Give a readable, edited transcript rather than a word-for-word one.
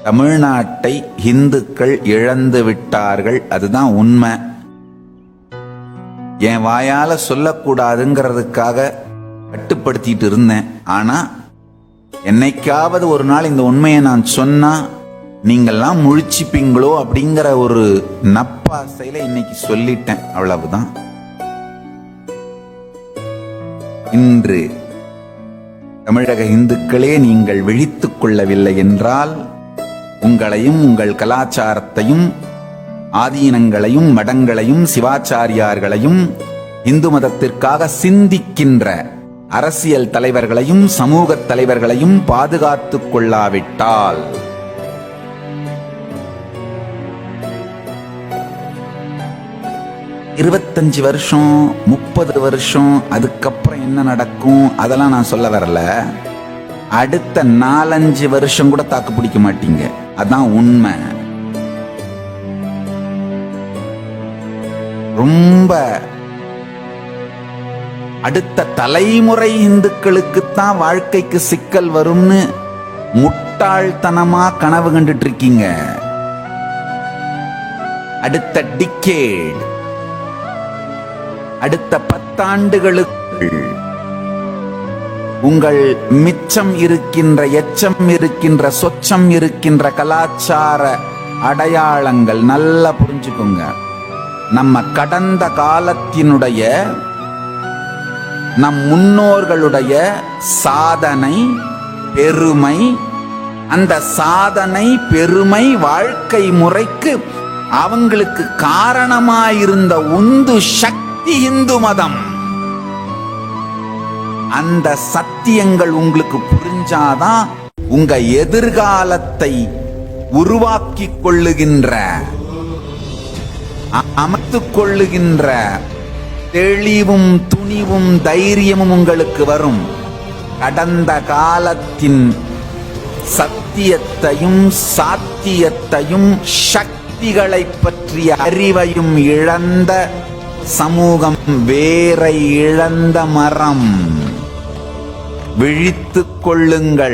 தமிழ்நாட்டை இந்துக்கள் இழந்து விட்டார்கள். அதுதான் உண்மை. என் வாயால சொல்லக்கூடாதுங்கிறதுக்காக கட்டுப்படுத்திட்டு இருந்தேன். ஆனா என்னைக்காவது ஒரு நாள் இந்த உண்மையை நான் சொன்னா நீங்கெல்லாம் முழிச்சுப்பீங்களோ அப்படிங்கிற ஒரு நப்பாசையில இன்னைக்கு சொல்லிட்டேன். அவ்வளவுதான். இன்று தமிழக இந்துக்களே நீங்கள் விழித்துக் கொள்ளவில்லை என்றால் உங்களையும் உங்கள் கலாச்சாரத்தையும் ஆதீனங்களையும் மடங்களையும் சிவாச்சாரியார்களையும் இந்து மதத்திற்காக சிந்திக்கின்ற அரசியல் தலைவர்களையும் சமூக தலைவர்களையும் பாதுகாத்துக் கொள்ளாவிட்டால் இருபத்தஞ்சு வருஷம் 30 வருஷம் அதுக்கப்புறம் என்ன நடக்கும் அதெல்லாம் நான் சொல்ல வரல. அடுத்த 4-5 வருஷம் கூட தாக்கு பிடிக்க மாட்டீங்க. அதான் உண்மை. ரொம்ப அடுத்த தலைமுறை இந்துக்களுக்குத்தான் வாழ்க்கைக்கு சிக்கல் வரும்னு முட்டாள்தனமா கனவு கண்டுட்டு இருக்கீங்க. அடுத்த டிகேட், அடுத்த 10 ஆண்டுகளுக்கு உங்கள் மிச்சம் இருக்கின்ற எச்சம் இருக்கின்ற சொச்சம் இருக்கின்ற கலாச்சார அடையாளங்கள் நல்லா புரிஞ்சுக்கோங்க. நம்ம கடந்த காலத்தினுடைய நம் முன்னோர்களுடைய சாதனை பெருமை, அந்த சாதனை பெருமை வாழ்க்கை முறைக்கு அவங்களுக்கு காரணமாயிருந்த உந்து சக்தி இந்து மதம். அந்த சத்தியங்கள் உங்களுக்கு புரிஞ்சாதான் உங்க எதிர்காலத்தை உருவாக்கிக் கொள்ளுகின்ற அமைத்துக் கொள்ளுகின்ற தெளிவும் துணிவும் தைரியமும் உங்களுக்கு வரும். கடந்த காலத்தின் சத்தியத்தையும் சாத்தியத்தையும் சக்திகளை பற்றிய அறிவையும் இழந்த சமூகம் வேரை இழந்த மரம். விழித்துக் கொள்ளுங்கள்.